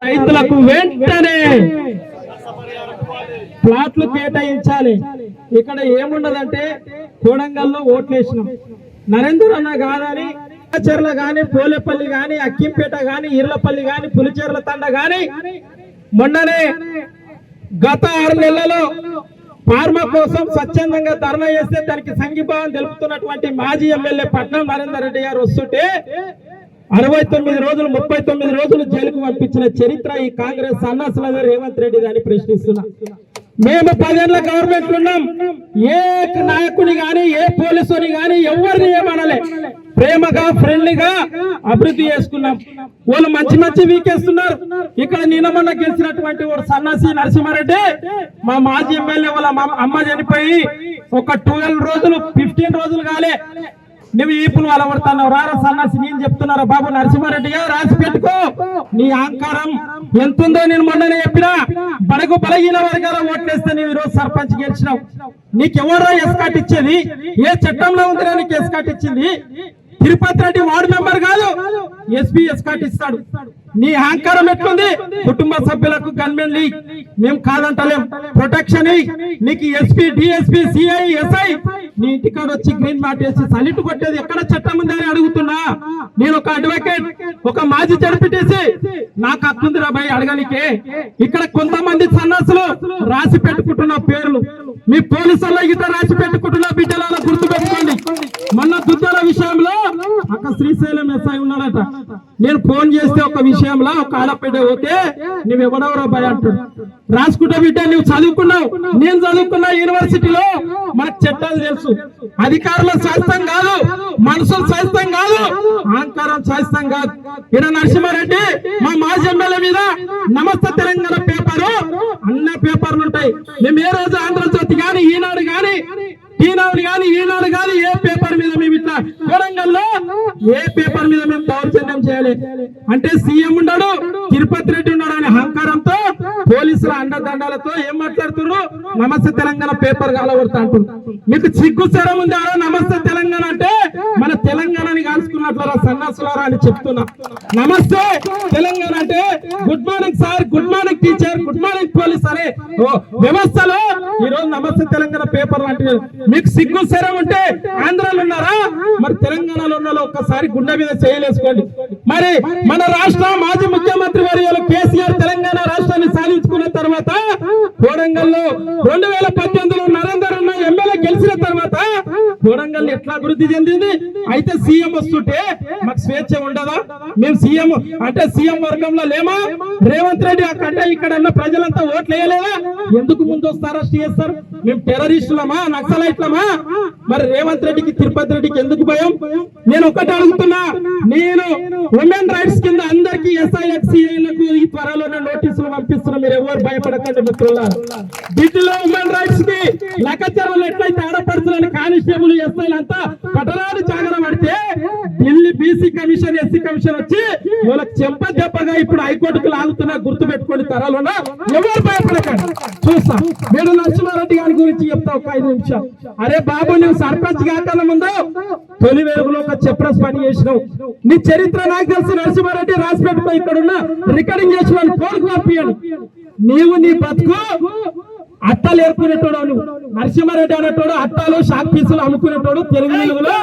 రైతులకు వెంటనే ప్లాట్లు కేటాయించాలి. ఇక్కడ ఏమున్నదంటే కొడంగల్లో ఓట్లేసినాం, నరేంద్ర అన్న కాదని చెర్ల గాని, పోలేపల్లి గాని, అక్కింపేట గాని, ఇర్లపల్లి గాని, పులిచెర్ల తండ గాని మొన్ననే గత 6 నెలలలో ఫార్మా కోసం స్వచ్ఛందంగా ధర్నా చేస్తే దానికి సంఘీభావం తెలుపుతున్నటువంటి మాజీ ఎమ్మెల్యే పట్నం నరేందర్ రెడ్డి గారు వస్తుంటే 69 రోజులు 39 రోజులు జైలుకు పంపించిన చరిత్ర ఈ కాంగ్రెస్ సన్నాసుల రేవంత్ రెడ్డి అని ప్రశ్నిస్తున్నా. మేము 10 ఏళ్ల గవర్నమెంట్ ఉన్నాం, ఏ నాయకుని గాని ఏ పోలీసుని గాని ఎవరిని ఏమనలే, ప్రేమగా ఫ్రెండ్లీగా అభివృద్ధి చేసుకున్నాం. వాళ్ళు మంచి వీకేస్తున్నారు. ఇక్కడ నిన్న మొన్న గెలిచినటువంటి వాడు సన్నాసి నరసింహారెడ్డి మా మాజీ ఎమ్మెల్యే వాళ్ళ అమ్మ చనిపోయి ఒక 12 రోజులు 15 రోజులు కాలే, నువ్వు ఈపులు అలవడుతున్నావు రారా సన్నాసి. నేను చెప్తున్నారా బాబు నరసింహారెడ్డిగా రాసి పెట్టుకో, నీ అహంకారం ఎంతుందో నేను మొన్ననే చెప్పినా. బడుగు బలహీన వర్గాల ఓట్లేస్తే నీవు ఈరోజు సర్పంచ్ గెలిచినావు. నీకెవరో ఎస్కాట్ ఇచ్చేది? ఏ చట్టంలో ఉందిరా నీకు ఎస్కాట్ ఇచ్చింది? తిరుపతి రెడ్డి వార్డు మెంబర్ కాదు, ఎస్పీ ఎస్కాట్ ఇస్తాడు. నీ అహంకారం ఎట్లుంది? కుటుంబ సభ్యులకు గన్మెన్ లీగ్ మేము కాదంటలేం, ప్రొటెక్షన్ నీకు ఎస్పీ డిఎస్పీ సిఐ ఎస్ఐ నీ ఇంటికాడ వచ్చి గ్రీన్ మ్యాట్ వేసి సలిట్ కొట్టేది ఎక్కడ చట్టం ఉంది అని అడుగుతున్నా. నేను ఒక అడ్వకేట్, ఒక మాజీ జడ్పీటీసీ, నాకు హక్కుందిరా భయ్ అడగనికే. ఇక్కడ కొంతమంది సన్నాసులు రాసి పెట్టుకుంటున్న పేర్లు మీ పోలీసుల్లో గిట్ట రాసి పెట్టుకుంటున్న బిడ్డల గుర్తు పెట్టుకోండి. మొన్న దుద్దల విషయంలో అక్క శ్రీశైలం ఎస్ఐ ఉన్నాడట, నేను ఫోన్ చేస్తే ఒక విషయంలో ఒక ఆడపిడ్డ పోతే నువ్వెవడవరా భయ అంటాడు. రాసుకుంటా బిడ్డ, నువ్వు చదువుకున్నావు, నేను చదువుకున్నా యూనివర్సిటీలో, మనకు చట్టాలు తెలుసు. అధికారుల శాస్త్రం కాదు, మనుషుల శాస్త్రం కాదు, అహంకారం శాస్త్రం కాదు. ఈయన నరసింహారెడ్డి మా మాజీ ఎమ్మెల్యే మీద నమస్తే తెలంగాణ పేపరు అన్న పేపర్లు ఉంటాయి. మేము ఏ రోజు ఆంధ్రజ్యోతి గాని ఈనాడు గాని ఈనాడు గాని ఏ పేపర్ మీద మేము ఇట్లా వరంగల్లో ఏ పేపర్ మీద మేము దౌర్జన్యం చేయాలి అంటే సీఎం ఉన్నాడు, తిరుపతి రెడ్డి ఉన్నాడు అనే అహంకారంతో పోలీసుల అండదండాలతో ఏం మాట్లాడుతున్నారు? నమస్తే తెలంగాణ పేపర్ కాలవడతా అంటున్నారు. మీకు సిగ్గు శరం ఉంది? నమస్తే తెలంగాణ అంటే మన తెలంగాణని కాల్చుకున్నట్లరా సన్నాసులారా అని చెప్తున్నా. నమస్తే తెలంగాణ అంటే good morning sir, good morning teacher, good morning police అనే వ్యవస్థలో ఈరోజు నమస్తే తెలంగాణ పేపర్ లాంటివి. మీకు సిగ్గు శరం ఉంటే ఆంధ్రాలో ఉన్నారా, మరి తెలంగాణలో ఉన్న ఒక్కసారి గుండె మీద చేయలేసుకోండి. మరి మన రాష్ట్ర మాజీ ముఖ్యమంత్రి వర్యులు కేసీఆర్ తెలంగాణ రాష్ట్రాన్ని సాధించుకున్న తర్వాత కొడంగల్లో 2018లో నరేందర్ అన్న ఎమ్మెల్యే గెలిచిన తర్వాత కొడంగల్ ఎట్లా అభివృద్ధి చెందింది? అయితే సీఎం వస్తుంటే మాకు స్వేచ్ఛ ఉండదా? మేము సీఎం అంటే సీఎం వర్గంలో లేమా? రేవంత్ రెడ్డి అక్కడ ఇక్కడ ప్రజలంతా ఓట్లు వేయలేదా? ఎందుకు ముందు వస్తారా చేస్తారు? మేము టెర్రరిస్టులమా, నక్సలైట్లమా? మరి రేవంత్ రెడ్డికి తిరుపతి రెడ్డికి ఎందుకు భయం? నేను ఒకటి అడుగుతున్నా, నేను ఉమెన్ రైట్స్ కింద అందరికి ఎస్ఐఎక్సీలకు ఈ త్వరలోనే నోటీసులు పంపిస్తున్నా. మీరు ఎవరు భయపడకండి మిత్రులారా. వీటిలో ఉమెన్ రైట్స్ కి లెక్కచర్యలు ఎట్లయితే ఆడపడుతున్న కానిస్టేబుల్ ఎస్ఐలు అంతా కటరాని జాగర పడితే Delhi BC commission SC commission వచ్చి వాళ్ళకి చెంపదెబ్బగా ఇప్పుడు హైకోర్టుకు లాగుతున్నా. గుర్తు పెట్టుకోండి, తరాలోనా ఎవరు భయపడకండి. చూస్తా నేను నరసింహారెడ్డి గారి గురించి చెప్తా ఒక 5 నిమిషాలు. అరే బాబు, నువ్వు సర్పంచ్ కాకన్నా ముందు తొలి వేగులో ఒక చెప్రస్ పని చేసినావు. నీ చరిత్ర నాకు తెలుసు. నరసింహారెడ్డి రాసి పెట్టుకో, ఇక్కడ ఉన్న రికార్డింగ్ చేసి వాళ్ళు ఫోన్కు పంపించాను. నీవు నీ బతుకు అట్టాలు ఏర్పునేటోడు. నువ్వు నరసింహారెడ్డి అనేటోడు అట్టాలు షాక్ పీసులు అమ్ముకునేటోడు. తెలుగు వెలుగులో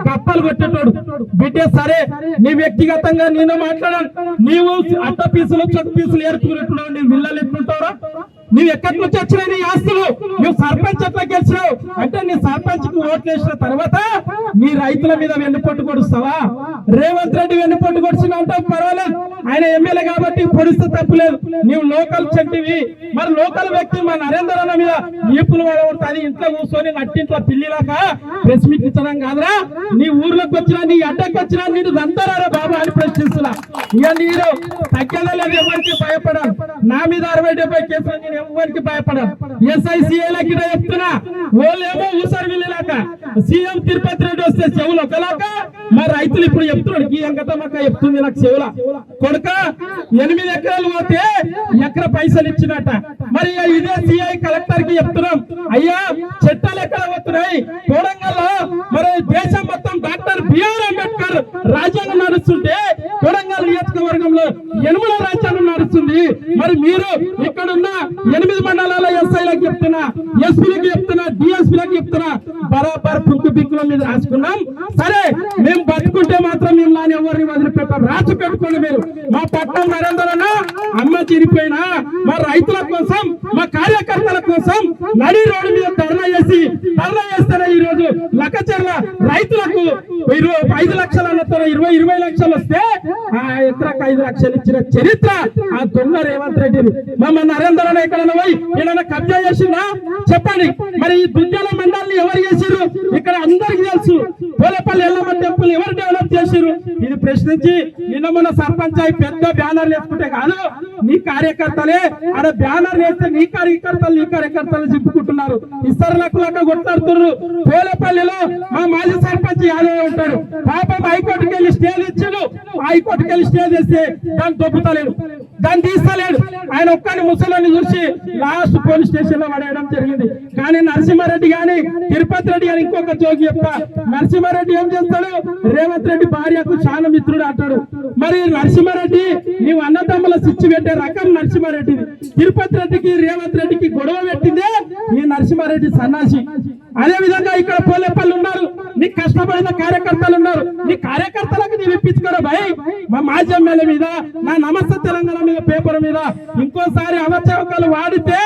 గప్పలు కొట్టేటోడు బిడ్డ. సరే, నీ వ్యక్తిగతంగా నేను మాట్లాడాను. నీవు అట్ట పీసులు చెట్టు పీసులు ఏర్పుకునేటోడు. నీ విల్లలు ఎట్లుంటావురా? నువ్వు ఎక్కడి నుంచి వచ్చినాయి నీ ఆస్తులు? నువ్వు సర్పంచ్ ఎట్లా గెలిచినావు అంటే నీ సర్పంచ్ కు ఓట్లు వేసిన తర్వాత నీ రైతుల మీద వెన్నుపట్టు కొడుస్తావా? రేవంత్ రెడ్డి వెన్నుపట్టు కొడిచిన అంటే పర్వాలేదు, ఆయన ఎమ్మెల్యే కాబట్టి పొడిస్తే తప్పులేదు. నీవు లోకల్ చెట్టివి. మరి లోకల్ వ్యక్తి మా నరేందర్ అన్న మీద ఈపులు పడగొడుతుంది. ఇంట్లో కూర్చొని నట్టింట్లో పిల్లిలాగా ప్రెస్ మీట్ ఇచ్చడం కాదురా. నీ ఊర్లోకి వచ్చినా, నీ అడ్డకి వచ్చినా నీకు దంతారా బాబా అని ప్రశ్నిస్తున్నా. ఇక నీరు తగ్గలేదు, ఎవరికి భయపడాలి. నా మీద 60-70 కేసులు నేను ఎవరికి భయపడాలి. ఎస్ఐసీఏలకి చెప్తున్నా, వాళ్ళేమో ఊసారి వెళ్ళలేక సీఎం తిరుపతి రెడ్డి వస్తే చెవులు ఒకలాక, మా రైతులు ఇప్పుడు చెప్తున్నాడు ఈ అంకతమ్మక్క చెప్తుంది నాకు చెవుల కొడుక 8 ఎకరాలు పోతే ఎకర పైసలు ఇచ్చినట్ట. మరి ఇదే సిఐ కలెక్టర్ కి చెప్తున్నాం, అయ్యా చట్టాలు ఎక్కడ పోతున్నాయి? కొడంగల్లో మరి దేశం మొత్తం డాక్టర్ బిఆర్ అంబేద్కర్ రాజ్యాంగం నడుస్తుంటే కొడంగల్ నియోజకవర్గంలో యనుమల రాజ్యాంగం నడుస్తుంది. మరి మీరు ఇక్కడ ఉన్న 8 మండలాల ఎస్ఐలకు చెప్తున్నా, ఎస్పీలకు చెప్తున్నా, డిఎస్పీలకు చెప్తున్నా, బరాబర్ పింకు బిక్కుల మీద రాసుకున్నాం. సరే మేము బతుకుంటే మాత్రం మేము నాని ఎవరిని వదిలిపెట్టాం. రాసి పెట్టుకోండి మీరు. మా పట్టణం నరేంద్ర అన్న అమ్మ చిరిపోయినా మా రైతుల కోసం, మా కార్యకర్తల కోసం నడి రోడ్డు మీద ధర్నా చేస్తేనే ఈ రోజు లక్కచెర్ల రైతులకు 5 లక్షలు అన్నతో 20 లక్షలు వస్తే ఆ ఎకరాకు 5 లక్షలు ఇచ్చిన చరిత్ర ఆ దొంగ రేవంత్ రెడ్డి. మా నరేంద్ర అన్న ఎక్కడన్నా పోయి ఏదైనా కబ్జా చేసిందా చెప్పండి. మరి ఈ దుర్జల మండలిని ఎవరు చేసిరు ఇక్కడ అందరికి తెలుసు. పోలేపల్లి ఎల్లమ్మ టెంపుల్ ఎవరు డెవలప్ చేసిరు ఇది ప్రశ్నించి నిన్న మొన్న సర్పంచ్ అయి పెద్ద బ్యానర్లు వేసుకుంటే కాదు, నీ కార్యకర్తలే ఆడ బ్యానర్ వేస్తే నీ కార్యకర్తలు చింపుకుంటున్నారు. ఇస్తరులకు కొట్లాడుతున్నారు. పోలేపల్లిలో మా మాజీ సర్పంచ్ యాదవ్ ఉంటాడు. పాపం హైకోర్టుకి వెళ్ళి స్టేజ్ ఇచ్చాడు. హైకోర్టుకి వెళ్ళి స్టేజ్ ఇస్తే దాన్ని దొబ్బుతలేడు, దాన్ని తీస్తలేడు. ఆయన ఒక్కని ముసలిని చూసి లాస్ట్ పోలీస్ స్టేషన్ లో పడేయడం జరిగింది. కానీ నరసింహారెడ్డి గాని తిరుపతి రెడ్డి గాని ఇంకొక జోగి చెప్తా, నరసింహారెడ్డి ఏం చేస్తాడు, రేవంత్ రెడ్డి భార్యకు చాలా మిత్రుడు అంటాడు. మరి నరసింహారెడ్డి నీవు అన్నదమ్ముల సిచ్చి పెట్టే రకం నరసింహారెడ్డి. తిరుపతి రెడ్డికి రేవంత్ రెడ్డికి గొడవ పెట్టిందే ఈ నరసింహారెడ్డి సన్నాసి. అదే విధంగా ఇక్కడ పోలేపల్లి ఉన్నారు, నీ కష్టపడిన కార్యకర్తలు ఉన్నారు. నీ కార్యకర్తలకు నీవు ఇప్పించుకోరా భయ్. మా మాజీ ఎమ్మెల్యే మీద, నా నమస్తే తెలంగాణ మీద పేపర్ మీద ఇంకోసారి అవచవకాలు వాడితే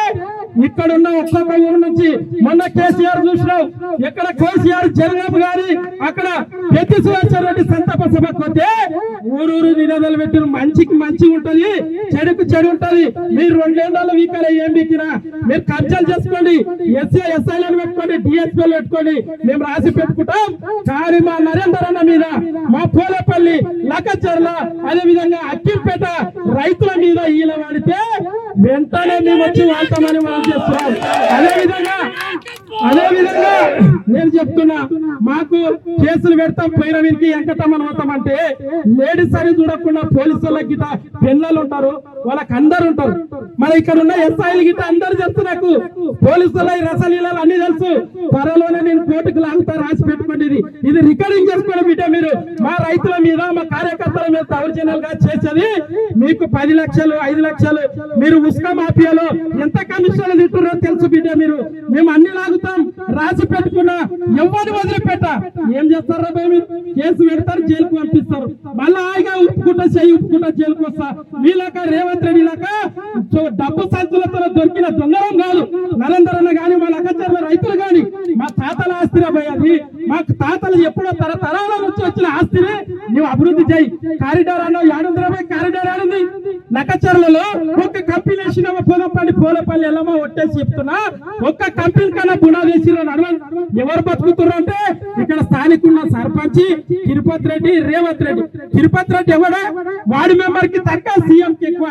ఇక్కడ ఉన్న ఒక్కొక్క ఊరు నుంచి మొన్న కేసీఆర్ చూసినావు. ఎక్కడ కేసీఆర్ జగన్ గారి అక్కడ పెద్ది సురేశ్వర రెడ్డి సంతాప సభకు వస్తే ఊరూరు నినాదాలు పెట్టిన మంచికి మంచి ఉంటది, చెడుకు చెడు ఉంటది. మీరు 2 ఏళ్ళ వీకలే ఏం వీకినా మీరు కబ్జాలు చేసుకోండి, ఎస్ఐలను పెట్టుకోండి, డిఎస్పీలు పెట్టుకోండి, మేము రాసి పెట్టుకుంటాం. కానీ మా నరేంద్ర అన్న మీద, మా పోలేపల్లి, లక్కచెర్ల, అదే విధంగా అక్కింపేట రైతుల మీద ఈల వాడితే వెంటనే మేము వచ్చి వాళ్తామని మనం చేస్తున్నాం. అదే విధంగా నేను చెప్తున్నా, మాకు కేసులు పెడతాం, పోయిన వీరికి వెంకటమ్మని అవుతామంటే లేడీస్ అని చూడకుండా పోలీసులకు గిట పిల్లలు ఉంటారు, వాళ్ళకి అందరు ఉంటారు. మన ఇక్కడ ఉన్న ఎస్ఐలు గిట అందరు తెలుసు. నాకు పోలీసుల రసలీలలు అన్ని తెలుసు. త్వరలోనే నేను కోర్టుకు లాగుతా, రాసి పెట్టుకోండి. ఇది రికార్డింగ్ చేసుకోండి బిడ్డ. మీరు మా రైతుల మీద, మా కార్యకర్తల మీద దౌర్జన్యాలు గా చేసేది మీకు 10 లక్షలు 5 లక్షలు మీరు ఉస్కా మాఫియాలో ఎంత కమిషన్లు తింటున్నారో తెలుసు బిడ్డ. మేము అన్ని లాగుతాం, రాసి పెట్టుకున్నా ఎవరిని వదిలిపెట్ట. ఏం చేస్తారా భయ, మీరు కేసు పెడతారు, జైలుకు పంపిస్తారు. మళ్ళా హాయిగా ఉప్పుకుంటా జైలుకు వస్తా. మీలాక రేవంత్ రెడ్డి లాక డబ్బు సంచులతో దొరికిన దొంగరం కాదు నరేంద్ర అన్న గాని, మా లక్కచెర్ల రైతులు గాని. మా తాతల ఆస్తిరా భయ అది. మా తాతలు ఎప్పుడో తరతరాల నుంచి వచ్చిన ఆస్తిని నువ్వు అభివృద్ధి చేయి. కారిడార్ అన్నావు, 700 కారిడార్ ఆడింది లక్కచెర్లలో. ఒక్క కంపెనీ వేసిన పోలేపల్లి ఎల్లమ్మ ఒట్టేసి చెప్తున్నా, ఒక్క కంపెనీ కన్నా పునాదేశీలో నడవండి. ఎవరు బతుకుతున్నారు అంటే ఇక్కడ స్థానికున్న సర్పంచ్ తిరుపతి రెడ్డి, రేవంత్ రెడ్డి. తిరుపతి రెడ్డి ఎవడా, వార్డు మెంబర్ కి తక్కువ, సీఎం కి ఎక్కువ.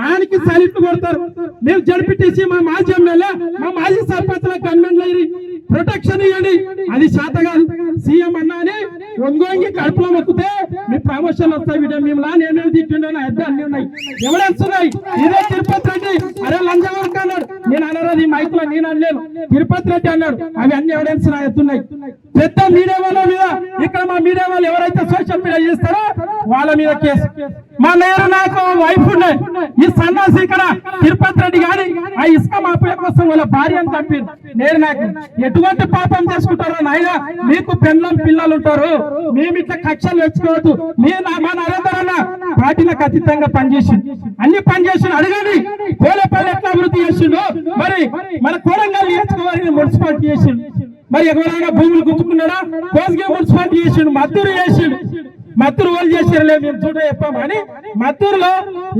ఆయనకి సలిట్లు కొడతారు. మేము జడ్పీటీసీ, మా మాజీ ఎమ్మెల్యే, మా మాజీ సర్పంచ్ గవర్నమెంట్ ప్రొటెక్షన్ ఇవ్వండి. అది శాత కాదు. సీఎం అన్నా అని ఒంగోంగి కడుపులో మొక్కితే మీ ప్రమోషన్ వస్తాయి బిడ్డ. మేము లాని ఏమేమి తిట్టిండో నా ఎద్దు అన్ని ఉన్నాయి, ఎవడేస్తున్నాయి. ఇదే తిరుపతి రెడ్డి అరే లంచవర్క్ అన్నాడు. నేను అనరాది ఈ మైకులో, నేను అనలేను. తిరుపతి రెడ్డి అన్నాడు. అవి అన్ని ఎవిడెన్స్ నా ఎత్తున్నాయి. పెద్ద మీడియా వాళ్ళ మీద, ఇక్కడ మా మీడియా వాళ్ళు ఎవరైతే సోషల్ మీడియా చేస్తారో వాళ్ళ మీద కేసు. మా నేరు నాకు వైఫ్ ఉన్నాయి. ఈ సన్నాసి ఇక్కడ తిరుపతి రెడ్డి గాని ఆ ఇసుక మాఫియా కోసం వాళ్ళ భార్యను చంపింది. నేను నాకు ఎటువంటి పాపం చేసుకుంటారో నాయన. మీకు పిల్లలు ఉంటారు, మేము ఇట్లా కక్షలు తెచ్చుకోవద్దు. మా నరేంద్ర అన్న పార్టీలకు అతీతంగా పనిచేసిండు, అన్ని పనిచేసిండు. అడగండి పోలేపల్లి ఎట్లా అభివృద్ధి చేసిండు. మరి మన కోరంగల్ నియోజకవర్గం మున్సిపాలిటీ చేసిండు. మరి ఎవరైనా భూములు గుంజుకున్నాడా? కోస్గే మున్సిపాలిటీ చేసిండు, మద్దూరు చేసిండు. మత్తూరు వాళ్ళు చేసారులే, మేము చూడ చెప్పాము. అని మత్తూరులో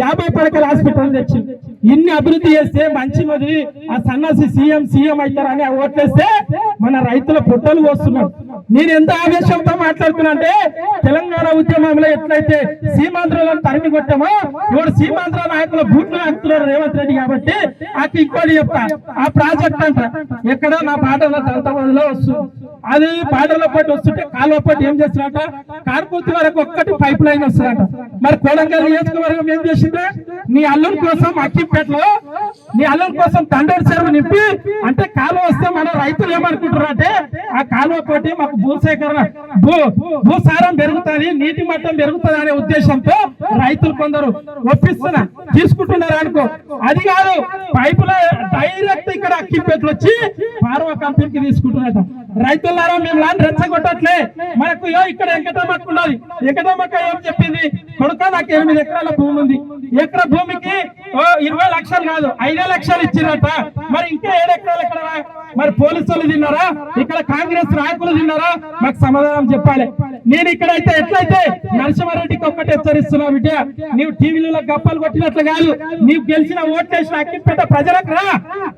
50 పడకల హాస్పిటల్ తెచ్చింది. ఇన్ని అభివృద్ధి చేస్తే మంచి వదిలి ఆ సన్నాసి సీఎం అవుతారని ఓట్లేస్తే మన రైతుల పొట్టలు కోస్తున్నారు. నేను ఎంత ఆవేశంతో మాట్లాడుతున్నా అంటే, తెలంగాణ ఉద్యమంలో ఎట్లయితే సీమాంధ్రలను తరిమి కొట్టామో ఇప్పుడు సీమాంధ్ర నాయకుల బూట్లు ఆడుతున్నారు రేవంత్ రెడ్డి. కాబట్టి నాకు ఇంకోటి చెప్తా, ఆ ప్రాజెక్ట్ అంట ఎక్కడో నా పాటలో తలతమదిలో వస్తుంది. అది పాటలో పాటు వస్తుంటే కాలువ పాటు ఏం చేస్తున్నట, కార్పూర్తి వరకు ఒక్కటి పైప్ లైన్ వస్తుందట. మరి కొడంగల్ నియోజకవర్గం ఏం చేసిందే, నీ అల్లుడి కోసం అక్కి అక్కిపేటలో నీ అల్లం కోసం తండ్రి చెరువు నింపి అంటే కాలువ వస్తే మన రైతులు ఏమనుకుంటారు అంటే ఆ కాలువ తోటి మాకు భూసేకరణ భూసారం పెరుగుతుంది, నీటి మట్టం పెరుగుతుంది అనే ఉద్దేశంతో రైతులు కొందరు ఒప్పిస్తున్నా తీసుకుంటున్నారు అనుకో. అది కాదు, పైపులో డైరెక్ట్ ఇక్కడ అక్కిపేటలో వచ్చి పార్వా కంపెనీకి తీసుకుంటున్నట. రైతులారా మేము లాంటి రెచ్చగొట్టట్లే, మనకు ఇక్కడ వెంకటమ్మకు ఉన్నది. వెంకటమ్మక్క ఏం చెప్పింది, కొడుక నాకు 8 ఎకరాల భూమి ఉంది, ఎకరా భూమికి 20 లక్షలు కాదు 5 లక్షలు ఇచ్చినట్ట. మరి ఇంకా 7 ఎకరాలు ఎక్కడ? మరి పోలీసులు తిన్నారా, ఇక్కడ కాంగ్రెస్ నాయకులు తిన్నారా? మాకు సమాధానం చెప్పాలి. నేను ఇక్కడైతే ఎట్లయితే నరసింహారెడ్డికి ఒక్కటే హెచ్చరిస్తున్నా బిడ్డ, నీవు టీవీలలో గప్పలు కొట్టినట్లు కాదు, నీవు గెలిచిన ఓట్లేసిన అక్కిపేట ప్రజలకు రా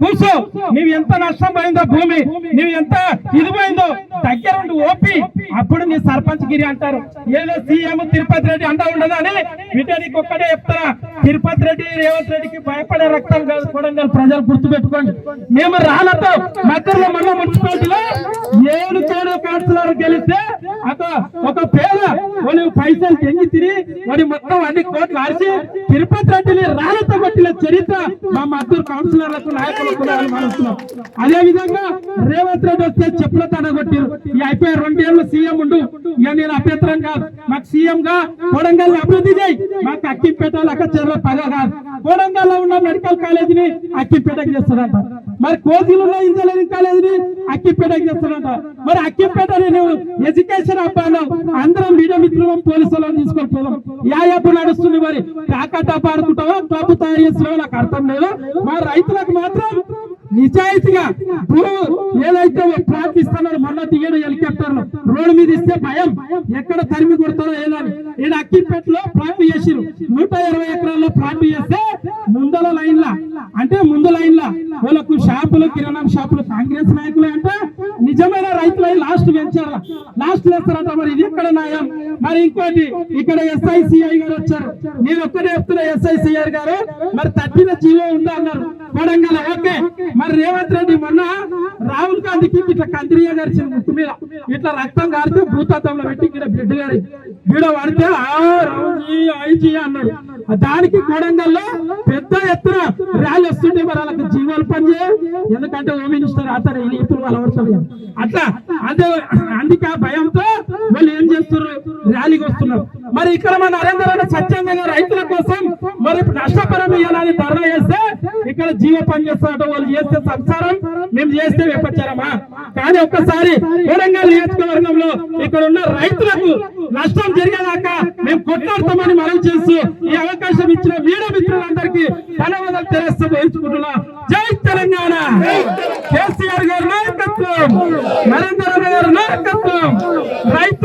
కూర్చో. నీవు ఎంత నష్టం పోయిందో భూమి, నీవు ఎంత ఇది పోయిందో దగ్గరుండి ఓపి అప్పుడు నీ సర్పంచ్ గిరి అంటారు. ఏదో సీఎం తిరుపతి రెడ్డి అంటా ఉండదు అని బిడ్డ నీకు ఒక్కటే చెప్తారా, తిరుపతి రెడ్డి రేవంత్ రెడ్డికి భయపడే రక్తం కాదు కొడంగల్ ప్రజలు గుర్తుపెట్టుకోండి. మేము రాళ్ళతో మధ్యలో మన మున్సిపాలిటీలో 7 కౌన్సిలర్ గెలిస్తే ఒక పేద వాళ్ళు పైసలు తెంగి తిని వాడి మొత్తం అన్ని కోట్లు ఆర్చి తిరుపతి రెడ్డిని రాళ్ళతో కొట్టిన చరిత్ర మా మద్దతు కౌన్సిలర్లకు నాయకులకు మనస్తున్నాం. అదే విధంగా రేవంత్ రెడ్డి వస్తే చెప్పుల తన కొట్టిరు. ఈ అయిపోయి 2 ఏళ్ళు సీఎం ఉండు, ఇక నేను అభ్యంతరం కాదు, మాకు సీఎం గా కొడంగల్ అభివృద్ధి చేయి, మాకు అక్కిపేట లెక్కచెర్ల పగ కాదు. కొడంగల్ లో ఉన్న మెడికల్ కాలేజీని అక్కిపేటకి చేస్తాడంట, మరి కోసిలో ఉన్న ఇంజనీరింగ్ కాలేజీని అక్కిపేటకి చేస్తాడంట. మరి అక్కిపేట నేను ఎడ్యుకేషన్ అబ్బాను అందరం మీడియా మిత్రులు పోలీసులను తీసుకొని పోదాం. యాపు నడుస్తుంది, మరి కాకటా పాడుకుంటావో డబ్బు తయారు చేస్తున్నావో నాకు అర్థం లేదు. మా రైతులకు మాత్రం నిజాయితీగా ఏదైతే ప్లాట్ ఇస్తున్నారో, మొన్న దిగాడు హెలికాప్టర్ లో రోడ్డు మీద ఇస్తే భయం ఎక్కడ తరిమి కొడతారో ఏదని. ఈయన అక్కిపేటలో ప్లాట్ చేసిరు, 120 ఎకరాల్లో ప్లాట్ చేస్తే ముందు లైన్ల వాళ్ళకు షాపులు కిరాణం షాపులు కాంగ్రెస్ నాయకులే అంటే నిజమైన రైతులై లాస్ట్ వెంచారా, లాస్ట్ వేస్తారట. మరి ఇది ఎక్కడ న్యాయం? మరి ఇంకోటి ఇక్కడ SICI గారు వచ్చారు, నేను ఒక్కడే చెప్తున్నా SICI గారు మరి తట్టిన జీవో ఉందా అన్నారు కొడంగల్. ఓకే, మరి రేవంత్ రెడ్డి మొన్న రాహుల్ గాంధీకి ఇట్లా కందిరియ గారి ముక్కు మీద ఇట్లా రక్తం కారితే భూతత్వంలో పెట్టి ఇక్కడ బ్లడ్ గారి వీడ పడితే ఐజీ అన్నాడు. దానికి కొడంగల్లో పెద్ద ఎత్తున ర్యాలీ వస్తుంటే మరి వాళ్ళకి జీవాలు పనిచేయ, ఎందుకంటే హోమ్ మినిస్టర్ అతను ఇప్పుడు వాళ్ళు అవసరం అట్లా. అదే అందుకే ఆ భయంతో వాళ్ళు ఏం చేస్తున్నారు, ర్యాలీకి వస్తున్నారు. మరి ఇక్కడ మన నరేంద్ర స్వచ్ఛందంగా రైతుల కోసం మరి నష్టపరం ఇవ్వాలని ధర్నా చేస్తే ఇక్కడ జీవ పని చేస్తారట. వాళ్ళు చేస్తే సంసారం, మేము చేస్తే విపచారమా? కానీ ఒక్కసారి కొడంగల్ నియోజకవర్గంలో ఇక్కడ ఉన్న రైతులకు నష్టం జరిగేదాకా మేము కొట్లాడతామని మనం చేస్తూ ఈ అవకాశం ఇచ్చిన మీడియా మిత్రులందరికీ ధన్యవాదాలు తెలియస్తూ వహించుకుంటున్నా. జై తెలంగాణ! కేసీఆర్ గారి నాయకత్వం, నరేంద్ర గారి నాయకత్వం, రైతు